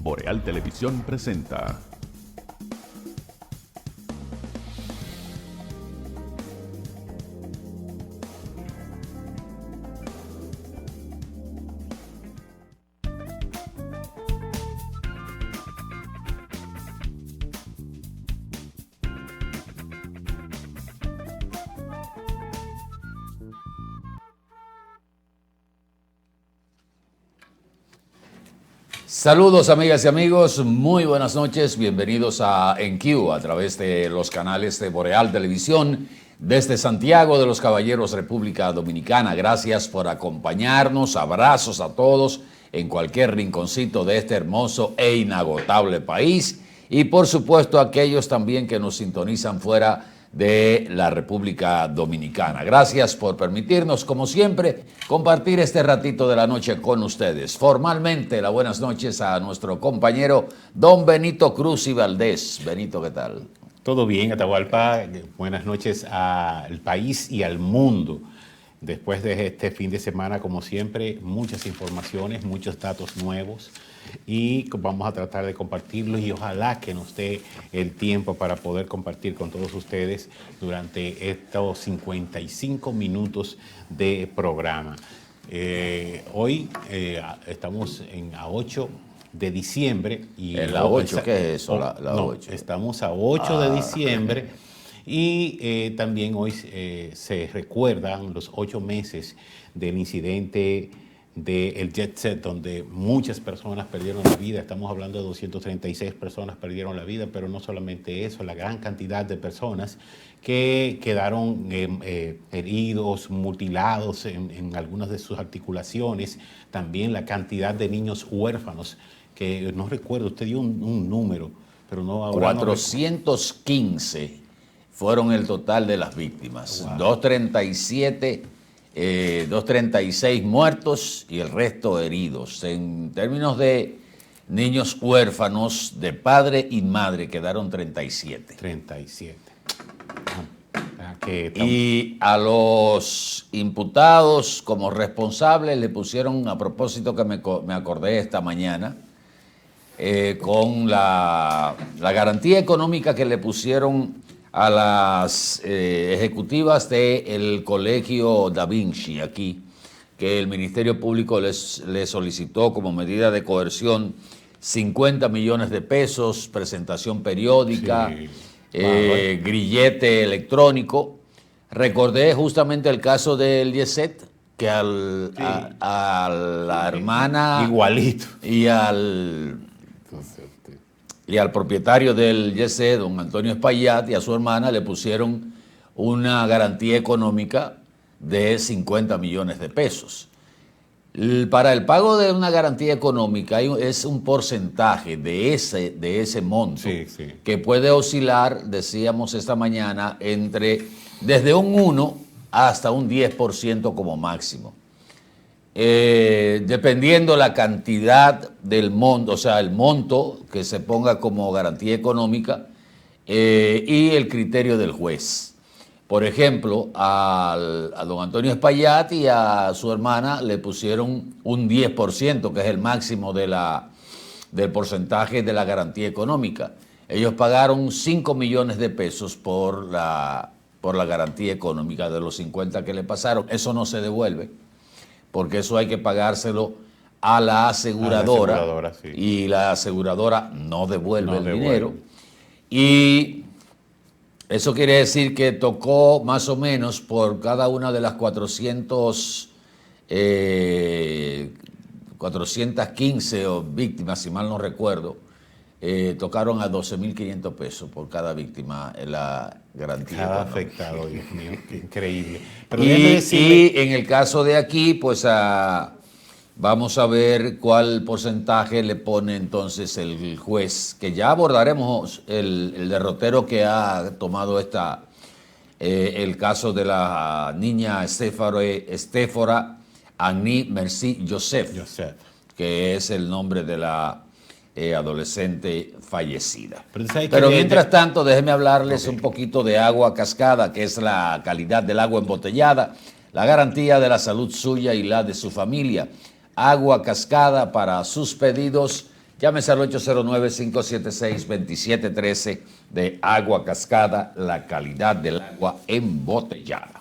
Boreal Televisión presenta. Saludos amigas y amigos, muy buenas noches, bienvenidos a EnQ a través de los canales de Boreal Televisión desde Santiago de los Caballeros, República Dominicana. Gracias por acompañarnos, abrazos a todos en cualquier rinconcito de este hermoso e inagotable país y por supuesto a aquellos también que nos sintonizan fuera de la República Dominicana. Gracias por permitirnos, como siempre, compartir este ratito de la noche con ustedes. Formalmente, las buenas noches a nuestro compañero don Benito Cruz y Valdés. Benito, ¿qué tal? Todo bien, Atahualpa. Buenas noches al país y al mundo. Después de este fin de semana, como siempre, muchas informaciones, muchos datos nuevos y vamos a tratar de compartirlos y ojalá que nos dé el tiempo para poder compartir con todos ustedes durante estos 55 minutos de programa. Hoy estamos a 8 de diciembre. Y ¿La 8? ¿Qué es eso? La 8. Estamos a 8 de diciembre. Y también hoy se recuerdan los 8 meses del incidente del Jet Set, donde muchas personas perdieron la vida. Estamos hablando de 236 personas perdieron la vida, pero no solamente eso, la gran cantidad de personas que quedaron heridos, mutilados en algunas de sus articulaciones. También la cantidad de niños huérfanos, que no recuerdo, usted dio un número, pero no ahora. 415. Fueron el total de las víctimas. Wow. 236 muertos y el resto heridos. En términos de niños huérfanos de padre y madre quedaron 37. 37. Y a los imputados como responsables le pusieron, a propósito que me acordé esta mañana, con la garantía económica que le pusieron a las ejecutivas del Colegio Da Vinci aquí, que el Ministerio Público les solicitó como medida de coerción 50 millones de pesos, presentación periódica, sí. Grillete electrónico. Recordé justamente el caso del Yeset, que a la hermana igualito y al propietario del YC, don Antonio Espaillat, y a su hermana le pusieron una garantía económica de 50 millones de pesos. Para el pago de una garantía económica es un porcentaje de ese monto, sí, que puede oscilar, decíamos esta mañana, desde un 1 hasta un 10% como máximo. Dependiendo la cantidad del monto, o sea, el monto que se ponga como garantía económica y el criterio del juez. Por ejemplo, a don Antonio Espaillat y a su hermana le pusieron un 10%, que es el máximo del porcentaje de la garantía económica. Ellos pagaron 5 millones de pesos por la garantía económica de los 50 que le pasaron. Eso no se devuelve, porque eso hay que pagárselo a la aseguradora, sí. Y la aseguradora no devuelve el dinero. Y eso quiere decir que tocó más o menos por cada una de las 415 víctimas, si mal no recuerdo, tocaron a 12.500 pesos por cada víctima en la garantía. Cada afectado, Dios mío, increíble. Pero y en el caso de aquí, pues vamos a ver cuál porcentaje le pone entonces el juez, que ya abordaremos el derrotero que ha tomado el caso de la niña Estéfora Annie Merci Joseph, que es el nombre de la adolescente fallecida. Pero mientras tanto, déjenme hablarles un poquito de Agua Cascada, que es la calidad del agua embotellada, la garantía de la salud suya y la de su familia. Agua Cascada, para sus pedidos Llámese al 809-576-2713 de Agua Cascada, la calidad del agua embotellada.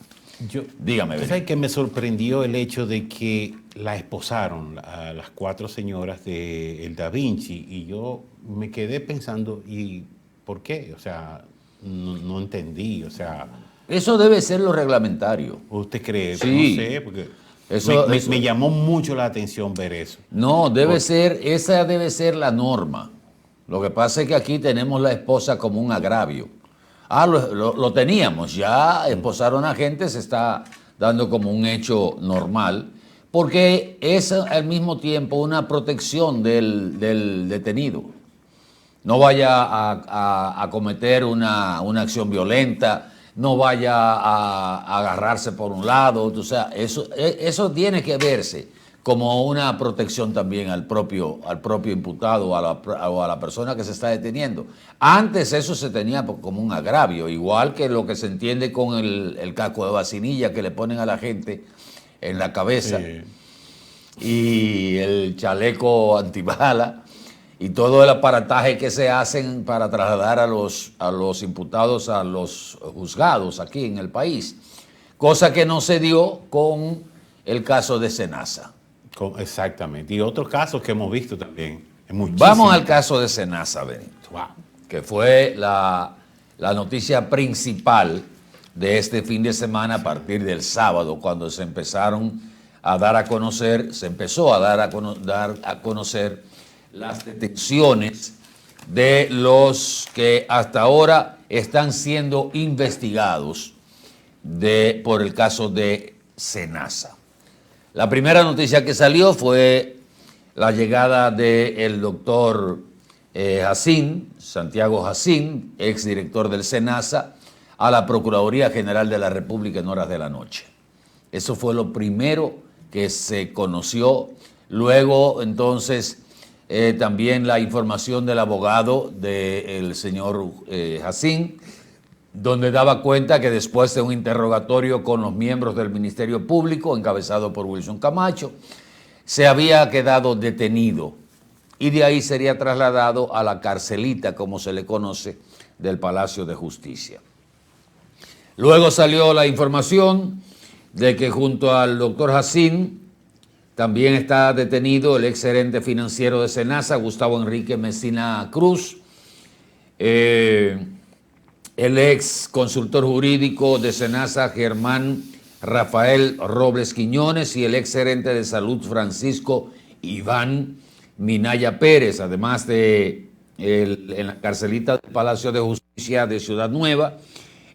Dígame, ¿Tú sabes que me sorprendió el hecho de que la esposaron a las 4 señoras de el Da Vinci? Y yo me quedé pensando, ¿y por qué? O sea, no entendí, o sea... Eso debe ser lo reglamentario. ¿Usted cree? Sí. No sé, porque Eso- me llamó mucho la atención ver eso. No, esa debe ser la norma. Lo que pasa es que aquí tenemos la esposa como un agravio. Lo teníamos, ya esposaron a gente, se está dando como un hecho normal, porque es al mismo tiempo una protección del detenido. No vaya a cometer una acción violenta, no vaya a agarrarse por un lado, o sea, eso tiene que verse como una protección también al propio imputado o a la persona que se está deteniendo. Antes eso se tenía como un agravio, igual que lo que se entiende con el casco de vacinilla que le ponen a la gente en la cabeza, Sí. y el chaleco antibala y todo el aparataje que se hacen para trasladar a los imputados a los juzgados aquí en el país, cosa que no se dio con el caso de Senasa. Exactamente. Y otros casos que hemos visto también. Vamos al caso de Senasa, Benito, Wow. que fue la noticia principal de este fin de semana a partir del sábado, cuando se empezó a dar a conocer las detenciones de los que hasta ahora están siendo investigados por el caso de Senasa. La primera noticia que salió fue la llegada del doctor Jacín, Santiago Jacín, exdirector del Senasa, a la Procuraduría General de la República en horas de la noche. Eso fue lo primero que se conoció. Luego, entonces, también la información del abogado del señor Jacín, donde daba cuenta que después de un interrogatorio con los miembros del Ministerio Público, encabezado por Wilson Camacho, se había quedado detenido y de ahí sería trasladado a la carcelita, como se le conoce, del Palacio de Justicia. Luego salió la información de que junto al doctor Jacín también está detenido el ex gerente financiero de Senasa, Gustavo Enrique Messina Cruz, el ex consultor jurídico de Senasa, Germán Rafael Robles Quiñones, y el ex gerente de salud, Francisco Iván Minaya Pérez, además de en la carcelita del Palacio de Justicia de Ciudad Nueva,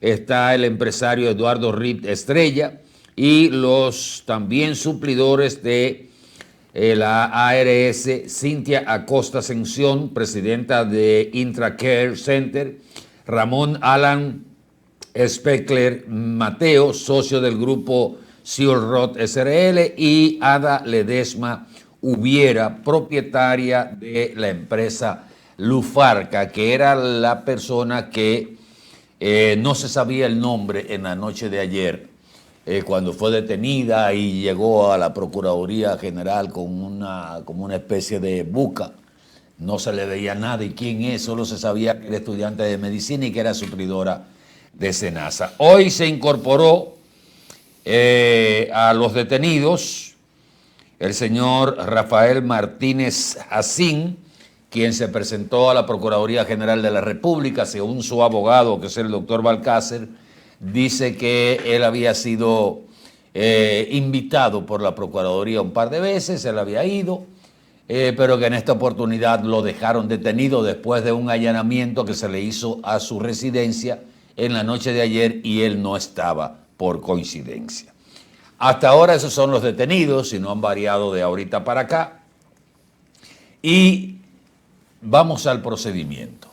está el empresario Eduardo Rip Estrella y los también suplidores de la ARS, Cintia Acosta Ascensión, presidenta de Intracare Center, Ramón Alan Speckler Mateo, socio del grupo Siorrot SRL, y Ada Ledesma Ubiera, propietaria de la empresa Lufarca, que era la persona que no se sabía el nombre en la noche de ayer, cuando fue detenida y llegó a la Procuraduría General como una especie de buca. No se le veía nada y quién es, solo se sabía que era estudiante de medicina y que era suplidora de Senasa. Hoy se incorporó a los detenidos el señor Rafael Martínez Jacín, quien se presentó a la Procuraduría General de la República. Según su abogado, que es el doctor Balcácer, dice que él había sido invitado por la Procuraduría un par de veces, él había ido, pero que en esta oportunidad lo dejaron detenido después de un allanamiento que se le hizo a su residencia en la noche de ayer y él no estaba por coincidencia. Hasta ahora esos son los detenidos y no han variado de ahorita para acá. Y vamos al procedimiento.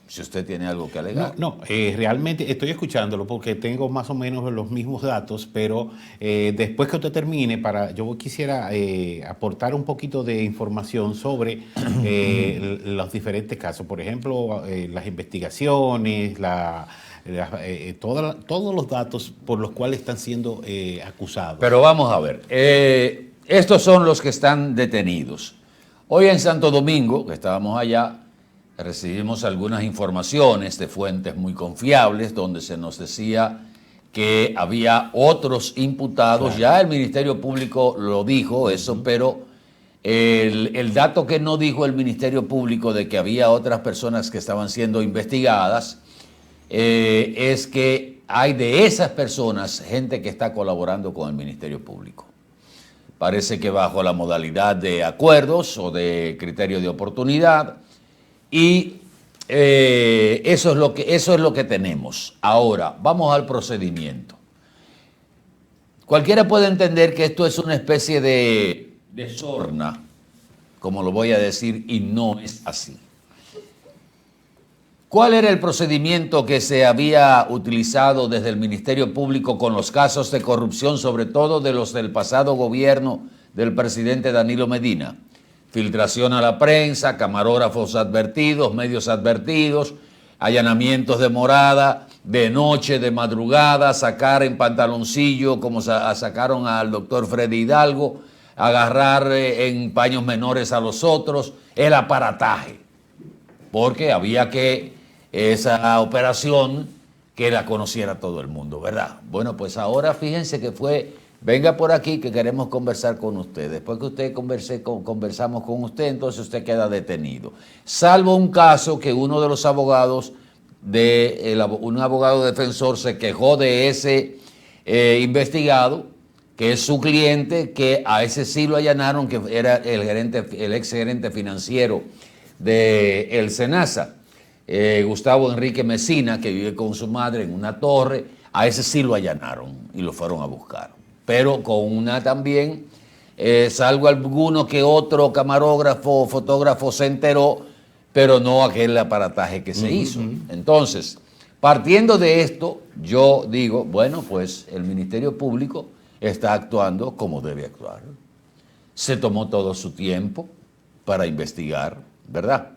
Si usted tiene algo que alegar. Realmente estoy escuchándolo porque tengo más o menos los mismos datos, pero después que usted termine, yo quisiera aportar un poquito de información sobre los diferentes casos. Por ejemplo, las investigaciones, todos los datos por los cuales están siendo acusados. Pero vamos a ver, estos son los que están detenidos. Hoy en Santo Domingo, que estábamos allá, recibimos algunas informaciones de fuentes muy confiables donde se nos decía que había otros imputados. Claro. Ya el Ministerio Público lo dijo eso, pero el dato que no dijo el Ministerio Público de que había otras personas que estaban siendo investigadas es que hay de esas personas gente que está colaborando con el Ministerio Público. Parece que bajo la modalidad de acuerdos o de criterio de oportunidad. Y eso es lo que tenemos. Ahora, vamos al procedimiento. Cualquiera puede entender que esto es una especie de sorna, como lo voy a decir, y no es así. ¿Cuál era el procedimiento que se había utilizado desde el Ministerio Público con los casos de corrupción, sobre todo de los del pasado gobierno del presidente Danilo Medina? Filtración a la prensa, camarógrafos advertidos, medios advertidos, allanamientos de morada, de noche, de madrugada, sacar en pantaloncillo, como sacaron al doctor Freddy Hidalgo, agarrar en paños menores a los otros, el aparataje, porque había que esa operación que la conociera todo el mundo, ¿verdad? Bueno, pues ahora fíjense que fue, venga por aquí que queremos conversar con usted. Después que usted conversamos con usted, entonces usted queda detenido. Salvo un caso que uno de los abogados, un abogado defensor se quejó de ese investigado, que es su cliente, que a ese sí lo allanaron, que era el ex gerente financiero de el Senasa. Gustavo Enrique Mesina, que vive con su madre en una torre, a ese sí lo allanaron y lo fueron a buscar. Pero con una también, salvo alguno que otro camarógrafo o fotógrafo se enteró, pero no aquel aparataje que se hizo. Entonces, partiendo de esto, yo digo, bueno, pues el Ministerio Público está actuando como debe actuar. Se tomó todo su tiempo para investigar, ¿verdad?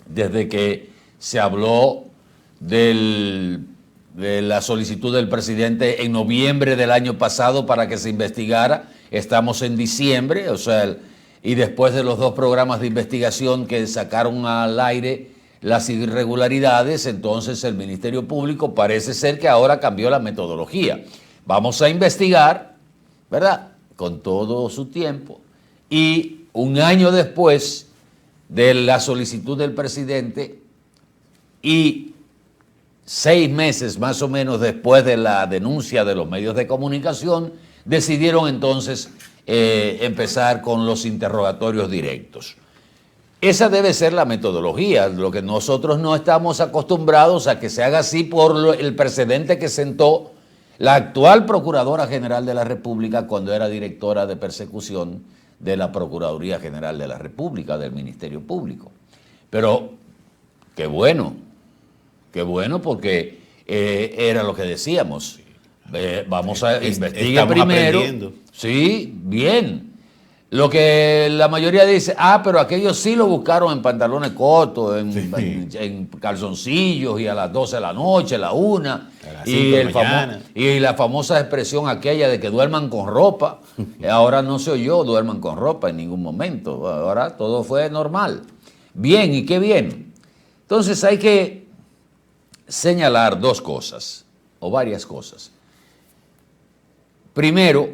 Desde que se habló de la solicitud del presidente en noviembre del año pasado para que se investigara. Estamos en diciembre, o sea, y después de los 2 programas de investigación que sacaron al aire las irregularidades, entonces el Ministerio Público parece ser que ahora cambió la metodología. Vamos a investigar, ¿verdad?, con todo su tiempo, y un año después de la solicitud del presidente y 6 meses más o menos después de la denuncia de los medios de comunicación, decidieron entonces empezar con los interrogatorios directos. Esa debe ser la metodología, lo que nosotros no estamos acostumbrados a que se haga así por el precedente que sentó la actual Procuradora General de la República cuando era directora de persecución de la Procuraduría General de la República, del Ministerio Público. Pero qué bueno porque era lo que decíamos. Vamos a investigar primero. Aprendiendo. Sí, bien. Lo que la mayoría dice, pero aquellos sí lo buscaron en pantalones cortos, en calzoncillos y a las 12 de la noche, a la 1. Y la famosa expresión aquella de que duerman con ropa. Ahora no se oyó duerman con ropa en ningún momento. Ahora todo fue normal. Bien, y qué bien. Entonces hay que señalar 2 cosas, o varias cosas. Primero,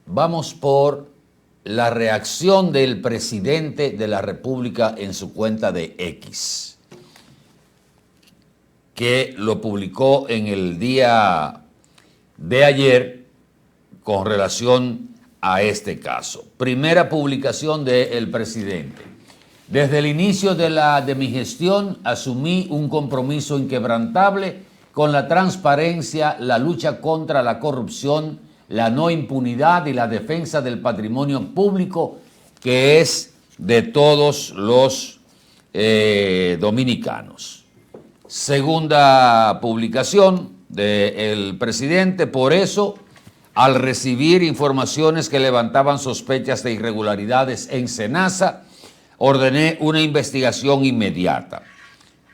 vamos por la reacción del presidente de la República en su cuenta de X, que lo publicó en el día de ayer con relación a este caso. Primera publicación del presidente. Desde el inicio de mi gestión asumí un compromiso inquebrantable con la transparencia, la lucha contra la corrupción, la no impunidad y la defensa del patrimonio público que es de todos los dominicanos. Segunda publicación del presidente. Por eso, al recibir informaciones que levantaban sospechas de irregularidades en Senasa, ordené una investigación inmediata.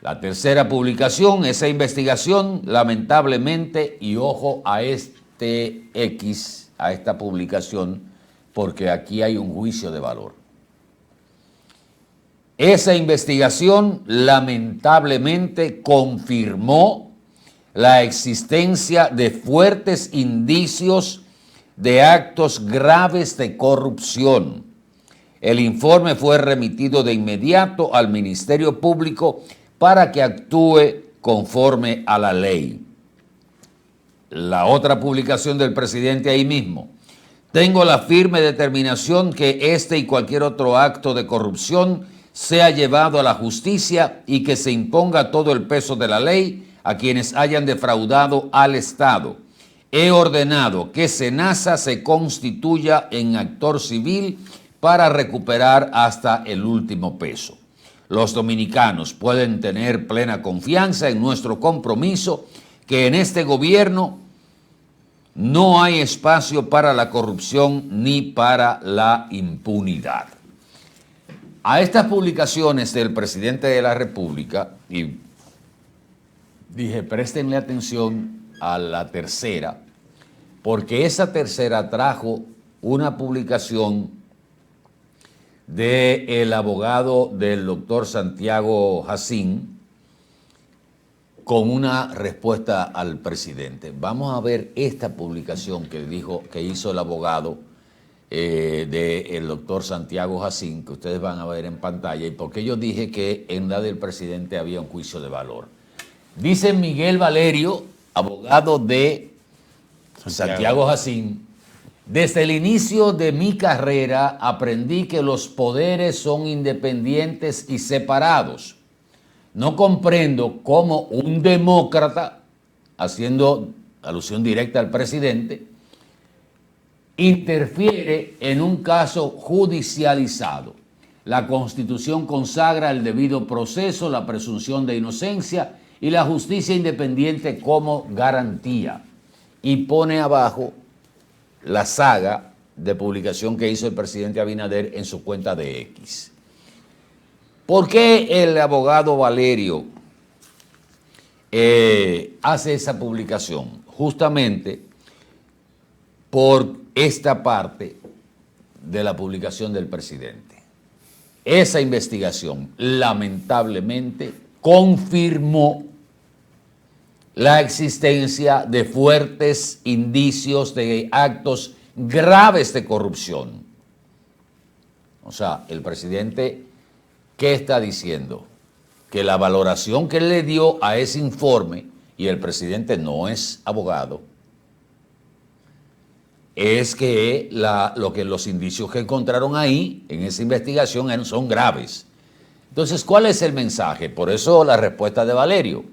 La tercera publicación, esa investigación, lamentablemente, y ojo a este X, a esta publicación, porque aquí hay un juicio de valor. Esa investigación lamentablemente confirmó la existencia de fuertes indicios de actos graves de corrupción. El informe fue remitido de inmediato al Ministerio Público para que actúe conforme a la ley. La otra publicación del presidente ahí mismo. Tengo la firme determinación que este y cualquier otro acto de corrupción sea llevado a la justicia y que se imponga todo el peso de la ley a quienes hayan defraudado al Estado. He ordenado que SENASA se constituya en actor civil para recuperar hasta el último peso. Los dominicanos pueden tener plena confianza en nuestro compromiso que en este gobierno no hay espacio para la corrupción ni para la impunidad. A estas publicaciones del presidente de la República, y dije, préstenle atención a la tercera, porque esa tercera trajo una publicación del abogado del doctor Santiago Jacín con una respuesta al presidente. Vamos a ver esta publicación que hizo el abogado del doctor Santiago Jacín, que ustedes van a ver en pantalla, y porque yo dije que en la del presidente había un juicio de valor. Dice Miguel Valerio, abogado de Santiago Jacín: desde el inicio de mi carrera aprendí que los poderes son independientes y separados. No comprendo cómo un demócrata, haciendo alusión directa al presidente, interfiere en un caso judicializado. La Constitución consagra el debido proceso, la presunción de inocencia y la justicia independiente como garantía. Y pone abajo la saga de publicación que hizo el presidente Abinader en su cuenta de X. ¿Por qué el abogado Valerio hace esa publicación? Justamente por esta parte de la publicación del presidente. Esa investigación lamentablemente confirmó la existencia de fuertes indicios de actos graves de corrupción. O sea, el presidente, ¿qué está diciendo? Que la valoración que él le dio a ese informe, y el presidente no es abogado, es que los indicios que encontraron ahí en esa investigación son graves. Entonces, ¿cuál es el mensaje? Por eso la respuesta de Valerio.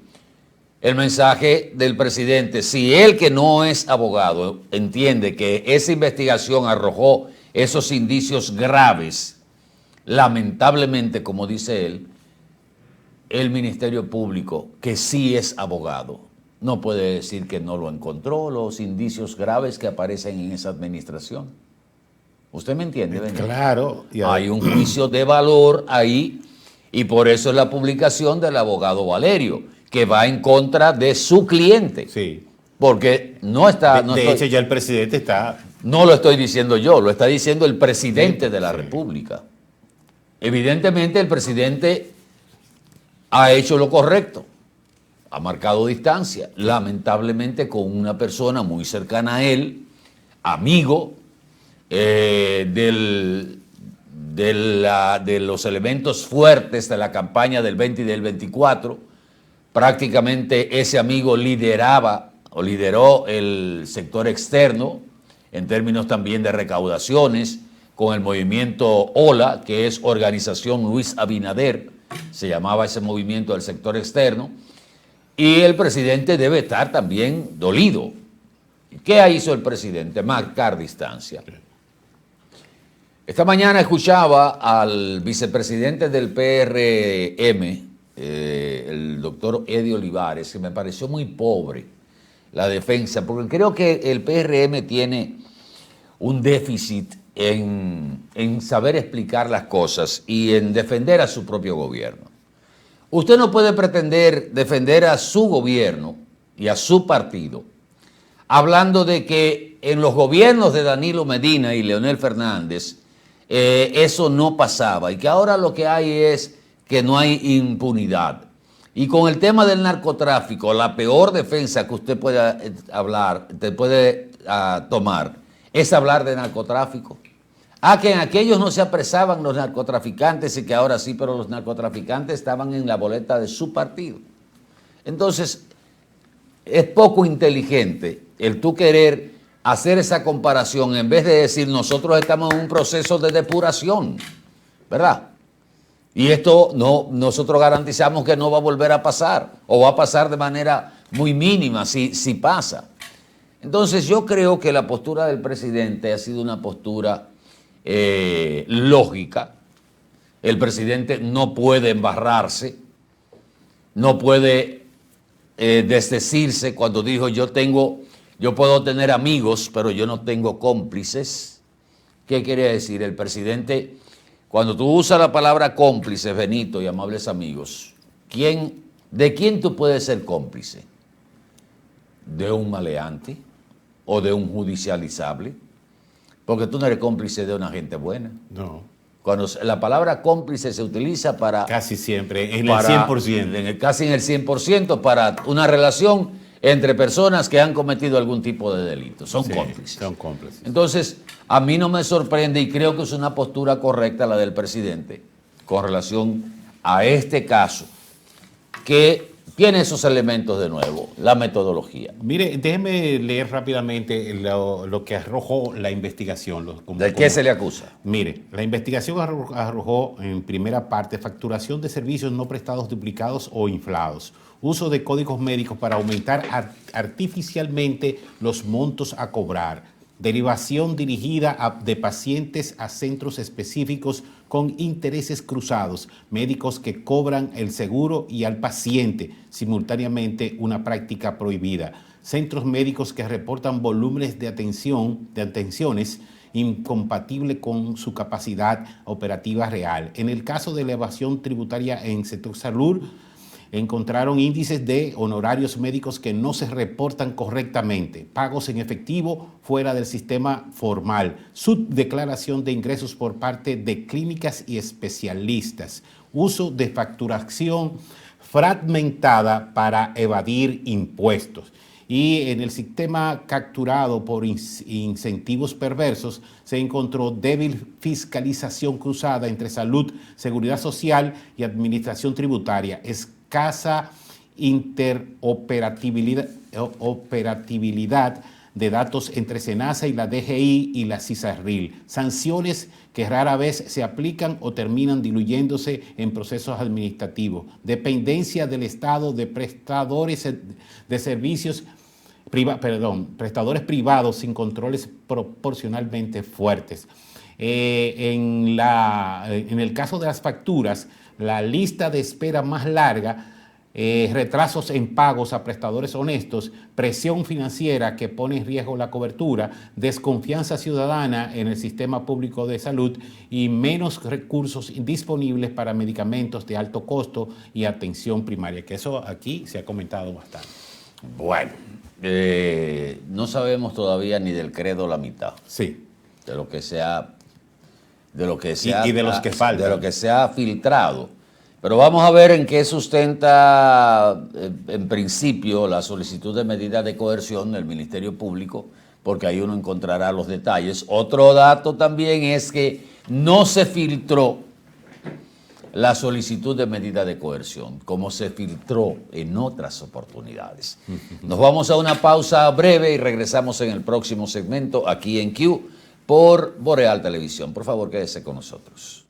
El mensaje del presidente: si él, que no es abogado, entiende que esa investigación arrojó esos indicios graves, lamentablemente, como dice él, el Ministerio Público, que sí es abogado, no puede decir que no lo encontró, los indicios graves que aparecen en esa administración. ¿Usted me entiende? Claro. Hay un juicio de valor ahí, y por eso es la publicación del abogado Valerio, que va en contra de su cliente. Sí. Porque no está... De hecho, ya el presidente está... No lo estoy diciendo yo, lo está diciendo el presidente de la República. Evidentemente el presidente ha hecho lo correcto, ha marcado distancia, lamentablemente con una persona muy cercana a él, amigo de los elementos fuertes de la campaña del 20 y del 24. Prácticamente ese amigo lideró el sector externo en términos también de recaudaciones con el movimiento OLA, que es Organización Luis Abinader, se llamaba ese movimiento del sector externo, y el presidente debe estar también dolido. ¿Qué hizo el presidente? Marcar distancia. Esta mañana escuchaba al vicepresidente del PRM, el doctor Eddie Olivares, que me pareció muy pobre la defensa, porque creo que el PRM tiene un déficit en saber explicar las cosas y en defender a su propio gobierno. Usted no puede pretender defender a su gobierno y a su partido hablando de que en los gobiernos de Danilo Medina y Leonel Fernández eso no pasaba y que ahora lo que hay es que no hay impunidad. Y con el tema del narcotráfico, la peor defensa que usted puede hablar, te puede tomar, es hablar de narcotráfico. Que en aquellos no se apresaban los narcotraficantes y que ahora sí, pero los narcotraficantes estaban en la boleta de su partido. Entonces, es poco inteligente el tú querer hacer esa comparación en vez de decir nosotros estamos en un proceso de depuración, ¿verdad? Y esto nosotros garantizamos que no va a volver a pasar o va a pasar de manera muy mínima si pasa. Entonces yo creo que la postura del presidente ha sido una postura lógica. El presidente no puede embarrarse, no puede desdecirse cuando dijo yo puedo tener amigos, pero yo no tengo cómplices. ¿Qué quiere decir? El presidente, cuando tú usas la palabra cómplices, Benito y amables amigos, ¿de quién tú puedes ser cómplice? ¿De un maleante o de un judicializable? Porque tú no eres cómplice de una gente buena. No. Cuando la palabra cómplice se utiliza para... Casi siempre, en el 100%. Casi en el 100% para una relación entre personas que han cometido algún tipo de delito. Son cómplices. Son cómplices. Entonces, a mí no me sorprende y creo que es una postura correcta la del presidente con relación a este caso, que tiene esos elementos de nuevo, la metodología. Mire, déjeme leer rápidamente lo que arrojó la investigación. ¿De qué se le acusa? Mire, la investigación arrojó en primera parte facturación de servicios no prestados duplicados o inflados, uso de códigos médicos para aumentar artificialmente los montos a cobrar, derivación dirigida de pacientes a centros específicos con intereses cruzados, médicos que cobran el seguro y al paciente, simultáneamente una práctica prohibida, centros médicos que reportan volúmenes de atenciones incompatibles con su capacidad operativa real. En el caso de la evasión tributaria en sector salud, encontraron índices de honorarios médicos que no se reportan correctamente, pagos en efectivo fuera del sistema formal, subdeclaración de ingresos por parte de clínicas y especialistas, uso de facturación fragmentada para evadir impuestos. Y en el sistema capturado por incentivos perversos se encontró débil fiscalización cruzada entre salud, seguridad social y administración tributaria, escasa interoperatividad de datos entre SENASA y la DGI y la CISARRIL, sanciones que rara vez se aplican o terminan diluyéndose en procesos administrativos, dependencia del Estado de prestadores de servicios prestadores privados sin controles proporcionalmente fuertes. En el caso de las facturas, la lista de espera más larga, retrasos en pagos a prestadores honestos, presión financiera que pone en riesgo la cobertura, desconfianza ciudadana en el sistema público de salud y menos recursos disponibles para medicamentos de alto costo y atención primaria, que eso aquí se ha comentado bastante. Bueno, no sabemos todavía ni del credo la mitad. Sí. De lo que sea, y de los que faltan. De lo que se ha filtrado. Pero vamos a ver en qué sustenta, en principio, la solicitud de medida de coerción del Ministerio Público, porque ahí uno encontrará los detalles. Otro dato también es que no se filtró la solicitud de medida de coerción, como se filtró en otras oportunidades. Nos vamos a una pausa breve y regresamos en el próximo segmento aquí en Q por Boreal Televisión. Por favor, quédese con nosotros.